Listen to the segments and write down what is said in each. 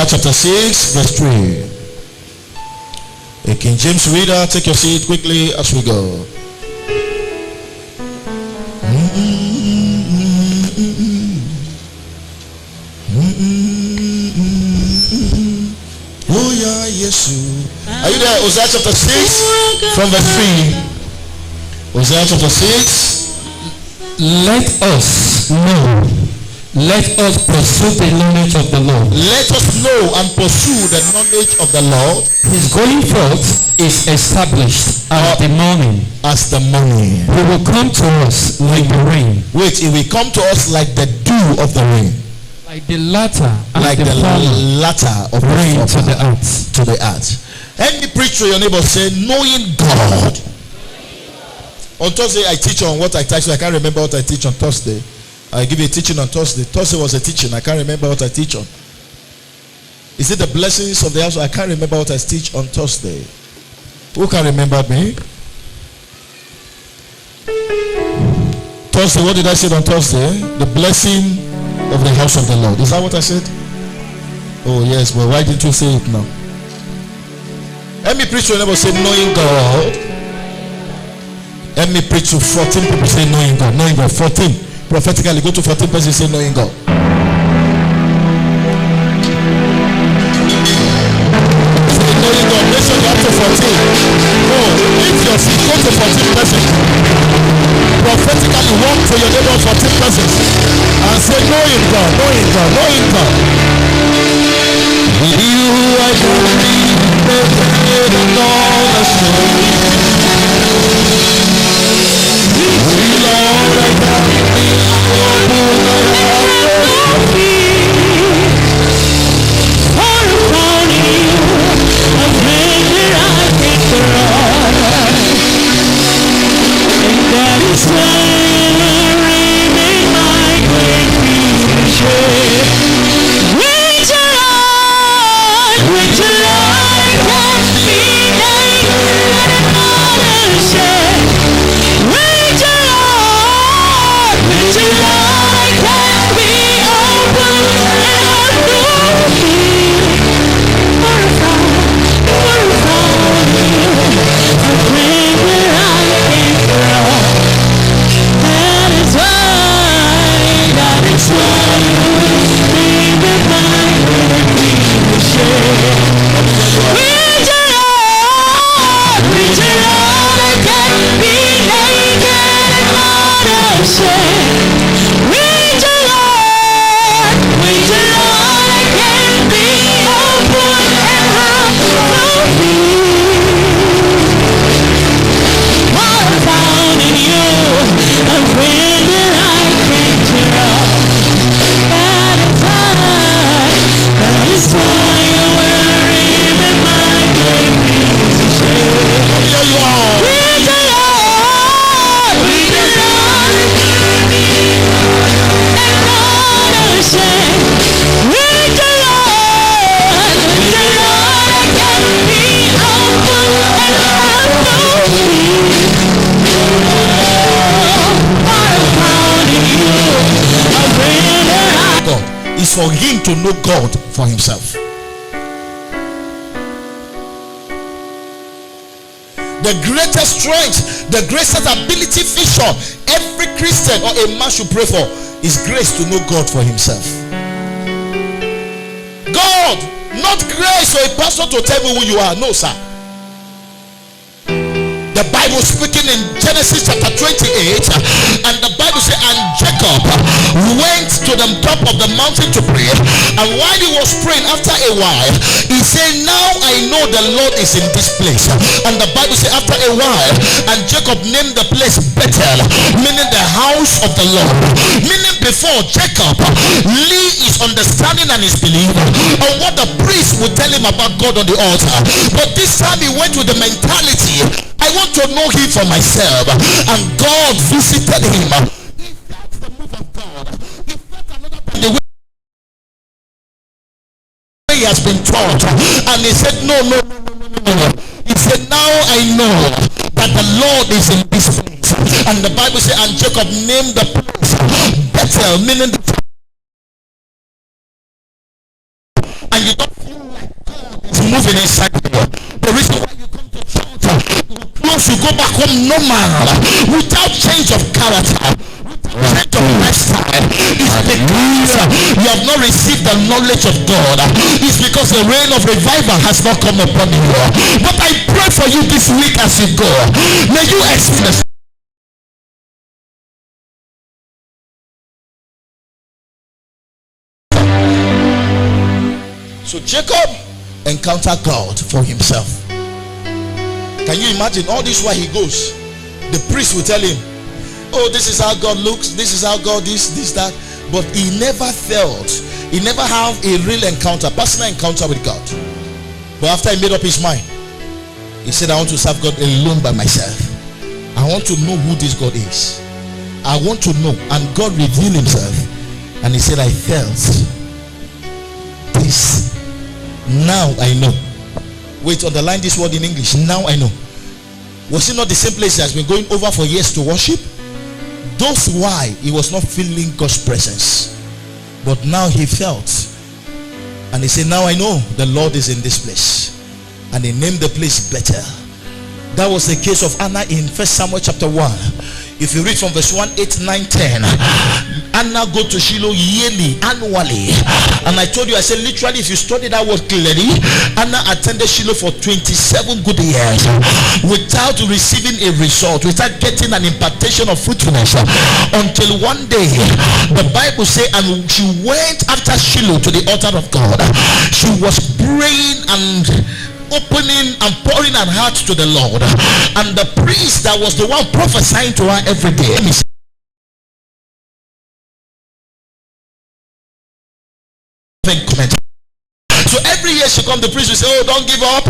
Hosea chapter 6 verse 3. A King James reader, take your seat quickly as we go. Oh yeah, yes. Are you there? Hosea chapter 6 from verse 3. Hosea chapter 6. Let us know. Let us pursue the knowledge of the Lord. Let us know and pursue the knowledge of the Lord. His going forth is established as the morning. As the morning. He will come to us like the rain. Wait, he will come to us like the dew of the rain. Like the latter, like the latter of rain the to the earth. To the earth. Any preach to your neighbor, say, knowing God. On Thursday, I teach on what I teach. I can't remember what I teach on Thursday. I give you a teaching on Thursday. Thursday was a teaching. I can't remember what I teach on. Is it the blessings of the house? I can't remember what I teach on Thursday. Who can remember me? Thursday, what did I say on Thursday? The blessing of the house of the Lord. Is that what I said? Oh yes, but why didn't you say it now? Let me preach to another, say knowing God. Let me preach to 14 people, say knowing God. Knowing God, 14. Prophetically, go to 14 persons, say knowing God. Say knowing God. Make sure you have to 14. No, if your feet go to 14 persons. Prophetically walk to your neighbor 14 persons and say knowing God, knowing God, knowing God. With you I can read the head and all the story. With you Lord I can read for upon you a friend that I can run. And that is why I remain my great future. With your Lord can be naked and unashamed. With your Lord can be open and free. For a friend that I can run. That is why you be with my future. With your Lord I can be naked and unashamed. With your Lord I can be open and free. For I found in you a friend that I can trust. That is why you worry with my great future. Here you are. With the Lord can be and unashamed. With the Lord can be open and free. For I found in you a friend that God is for him to know God for himself. The greatest strength, the greatest ability feature every Christian or a man should pray for is grace to know God for himself. God, not grace for a pastor to tell me who you are. No, sir. The Bible speaking in Genesis chapter 28, and the Bible says, and Jacob went to the top of the mountain to pray, and while he was praying, after a while he said, now I know the Lord is in this place. And the Bible says, after a while, and Jacob named the place Bethel, meaning the house of the Lord. Meaning before, Jacob Lee is understanding and is believing on what the priest would tell him about God on the altar, but this time he went with the mentality, I want to know him for myself. And God visited him. He felt the move of God. He felt another time the way he has been taught. And he said, no. He said, now I know that the Lord is in this place. And the Bible says, and Jacob named the place Bethel, meaning the. And you don't feel like God is moving inside you. The reason why you come to church, once you go back home normal, without change of character, without change of lifestyle, is because you have not received the knowledge of God. It's because the rain of revival has not come upon you. But I pray for you this week as you go. May you experience. So Jacob encountered God for himself. Can you imagine all this while he goes? The priest will tell him, oh, this is how God looks, this is how God is, this, that. But he never felt, he never had a real encounter, personal encounter with God. But after he made up his mind, he said, I want to serve God alone by myself. I want to know who this God is. I want to know. And God revealed himself. And he said, I felt this. Now I know. Wait, underline this word in English. Now I know. Was it not the same place he has been going over for years to worship? That's why he was not feeling God's presence. But now he felt. And he said, now I know the Lord is in this place. And he named the place Bethel. That was the case of Anna in 1 Samuel chapter 1. If you read from verse 1, 8, 9, 10, Anna go to Shiloh yearly, annually. And I told you, I said literally, if you study that word clearly, Anna attended Shiloh for 27 good years without receiving a result, without getting an impartation of fruitfulness, until one day the Bible says, and she went after Shiloh to the altar of God. She was praying and opening and pouring her heart to the Lord, and the priest that was the one prophesying to her every day, so every year she come, the priest will say, oh, don't give up,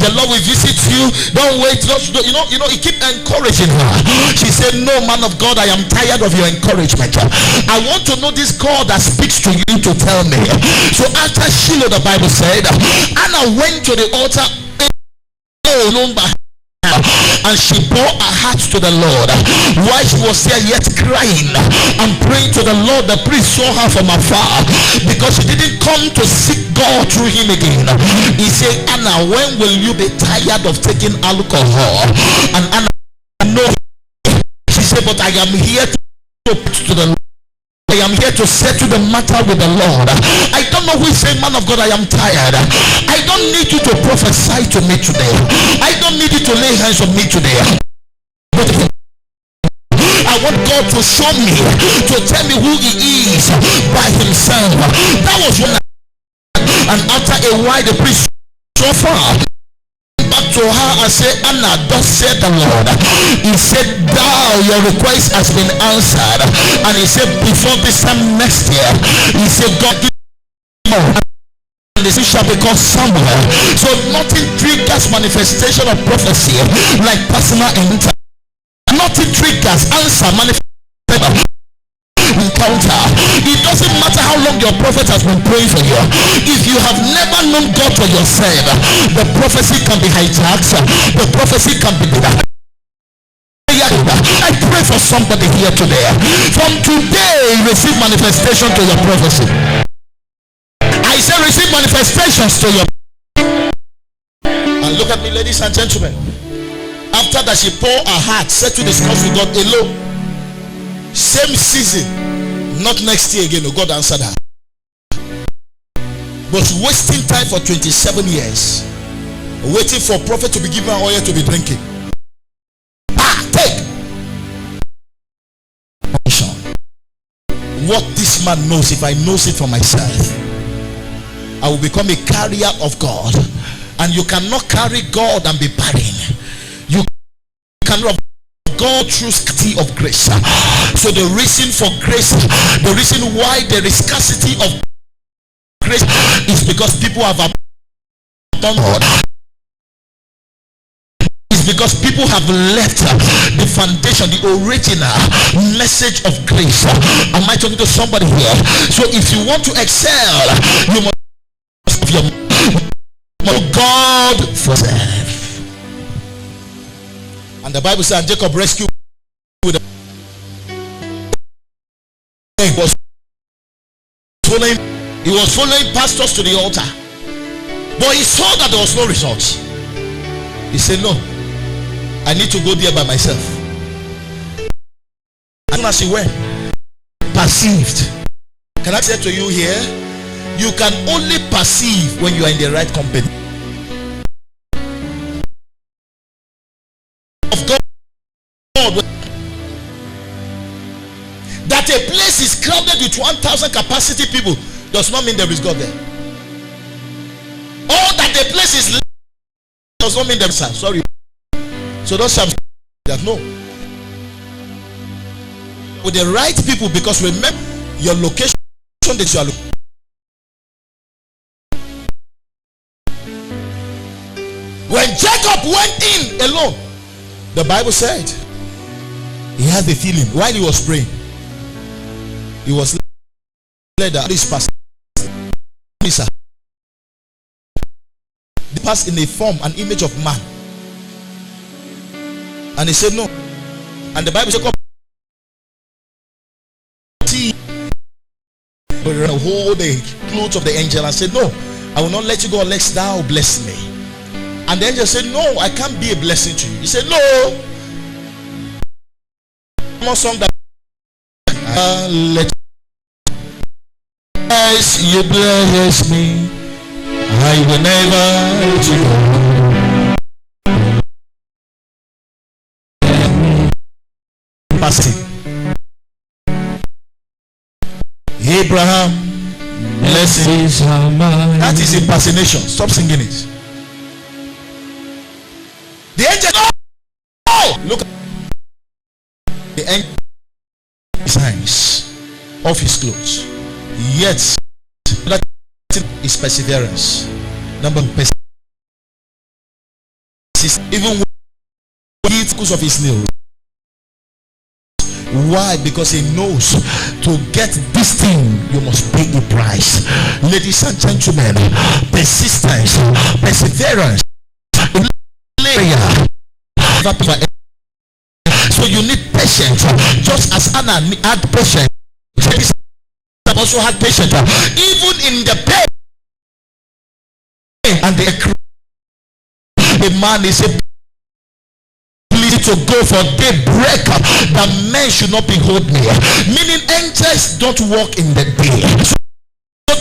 the Lord will visit you, don't wait, you know, he keep encouraging her. She said, no, man of God, I am tired of your encouragement. I want to know this God that speaks to you to tell me. So after Shiloh, the Bible said, Anna went to the altar alone by her, and she bore her heart to the Lord. While she was there yet crying and praying to the Lord, the priest saw her from afar, because she didn't come to seek God through him again. He said, Anna, when will you be tired of taking alcohol? And Anna, no. She said, but I am here to the Lord. I am here to settle the matter with the Lord. I don't know who is saying, man of God, I am tired. I don't need you to prophesy to me today. I don't need you to lay hands on me today. But I want God to show me, to tell me who he is by himself. That was when and after a while the priest so far back to her and say, Anna, thus said the Lord. He said, thou, your request has been answered. And he said, before this time next year, he said, God, give more. And this shall be called Samuel. So nothing triggers manifestation of prophecy like personal encounter. Nothing triggers answer manifestation encounter. It doesn't matter how long your prophet has been praying for you. If you have never known God for yourself, the prophecy can be hijacked. The prophecy can be denied. I pray for somebody here today. From today, receive manifestation to your prophecy. I say receive manifestations to your. And look at me, ladies and gentlemen. After that, she poured her heart, said to discuss with God alone. Same season, not next year again. God answered her. But wasting time for 27 years, waiting for prophet to be given oil to be drinking. Take what this man knows. If I knows it for myself, I will become a carrier of God. And you cannot carry God and be barren. You cannot go through scarcity of grace. So the reason for grace, the reason why there is scarcity of grace is because people have abandoned God. It's because people have left the foundation, the original message of grace. Am I talking to somebody here? So if you want to excel, you must have your God for self. And the Bible says Jacob rescued with a he was following pastors to the altar. But he saw that there was no result. He said, no, I need to go there by myself. As soon as he went, perceived. Can I say to you here, you can only perceive when you are in the right company of God. That a place is crowded with 1,000 capacity people does not mean there is God there. Or that a place is does not mean there is. Sorry. So those shall that no. With the right people, because remember your location that you are looking. When Jacob went in alone, the Bible said he had the feeling while he was praying. He was led that this pastor the past in a form, an image of man, and he said no. And the Bible said, hold the clothes of the angel and said, no, I will not let you go unless thou bless me. And the angel said, no, I can't be a blessing to you. He said, no. One song that let you bless me, I will never let you go. Passing. Abraham, blessings are mine. That is impersonation. Stop singing it. The angel, oh! Look at the angel, his hands off his clothes. Yet that is perseverance. Number persist, even when he eats of his nails. Why? Because he knows to get this thing you must pay the price. Ladies and gentlemen, persistence, perseverance, so you need patience. Just as Anna had patience, also had patience even in the pain. And the man is a to go for daybreak that men should not behold me. Meaning angels don't walk in the day. So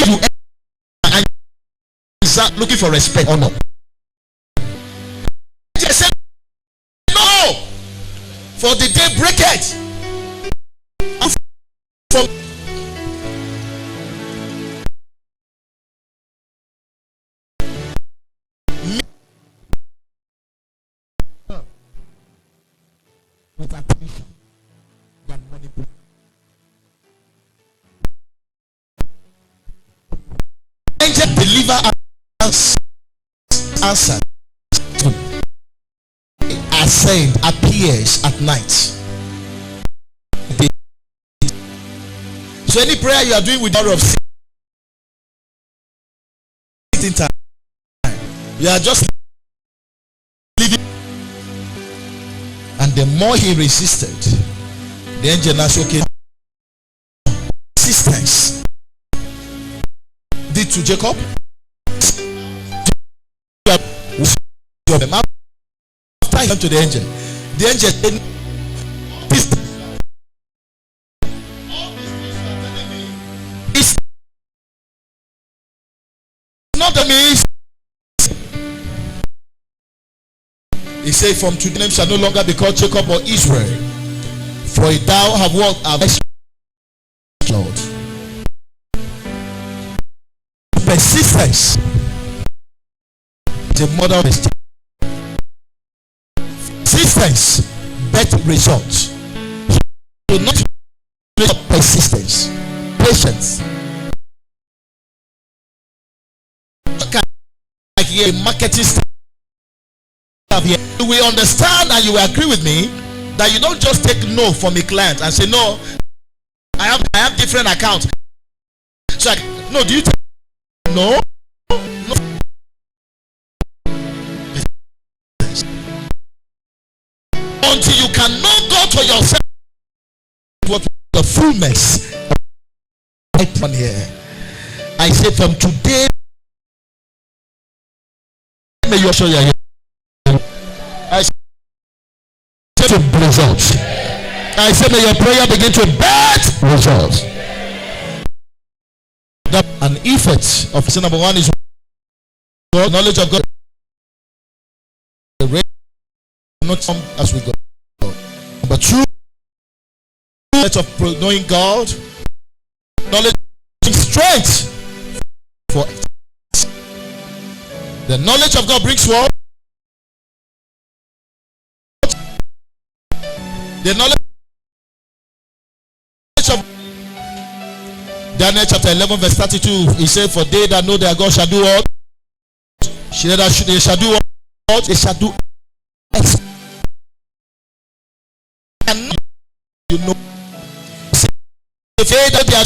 you and looking for respect or not. Angels said no, for the day breaketh. From with attention than manipulation. Angel deliver answer ascend appears at night. So any prayer you are doing with the power of sitting time, you are just living. And the more he resisted, the angel now said, okay, persistence did to Jacob. After he went to the angel said, this is not the means. He said, from today name shall no longer be called Jacob or Israel, for thou have walked our Lord. Persistence, the mother of the persistence, better results. So not persistence, patience. Like a marketing style. You will understand and you will agree with me that you don't just take no from a client and say, no, I have different accounts. So no, do you take no? No. Until you cannot go to yourself what the fullness right on here. I say from today May you show your hand. I say to results. I say may your prayer begin to birth results. An effect of sin number one is God, knowledge of God. The rate not come as we go. But true knowledge of knowing God, knowledge of strength for it. The knowledge of God brings what? The knowledge of Daniel chapter 11 verse 32, he said, for they that know their God shall do what? They shall do what? They shall do and you know if they that they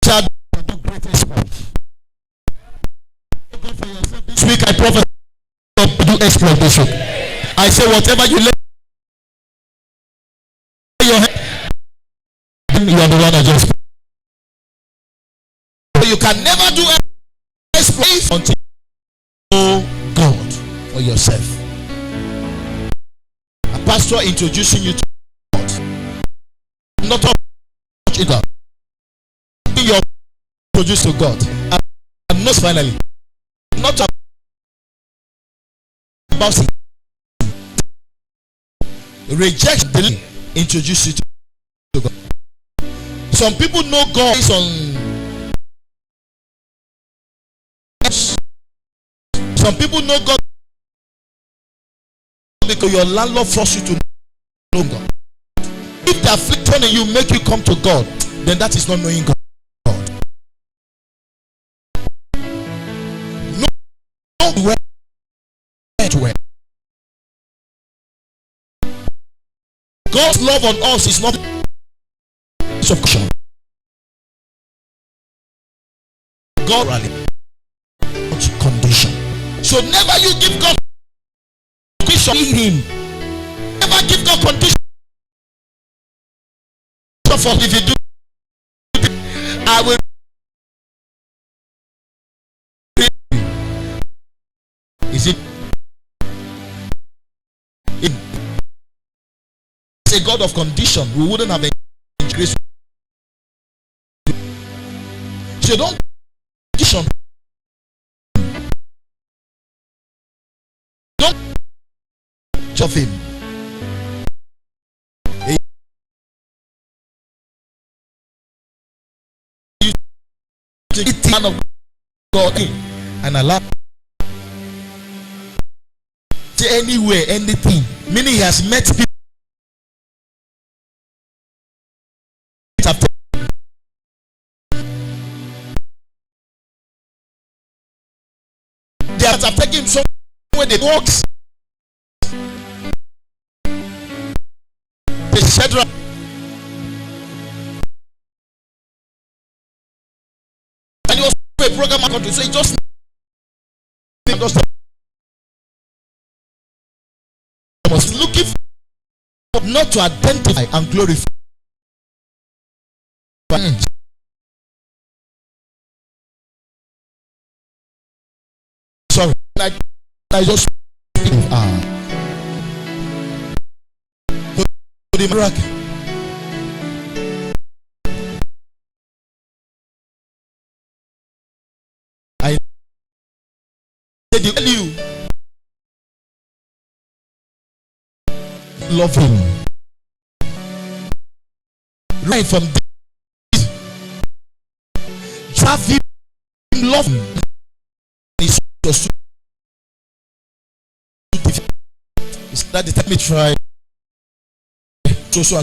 shall do great exploit. For yourself this week I prophesy do exploit this week. I say whatever you lay your hand, you are the one that just. You can never do exploit until you know God for yourself. A pastor introducing you to God, not to God. You're introduced to God, and most finally, not about it. Reject the introduce you to God. Some people know God based on. Some people know God because your landlord forced you to know God. If the affliction in you make you come to God, then that is not knowing God. Know where to where. God's love on us is not sufficient. God rally condition. So never you give God condition in him. Never give God condition. For if you do, I will. Is it? A God of condition, we wouldn't have increased. So don't condition. Don't of him. The man of God and allow to anywhere, anything. Meaning he has met people. They have taken him somewhere they walks. They said and he was a program country, so he just was looking for not to identify and glorify. Sorry, I just to the miracle. I said you love him right from this. Have him love him. It's that the time we try so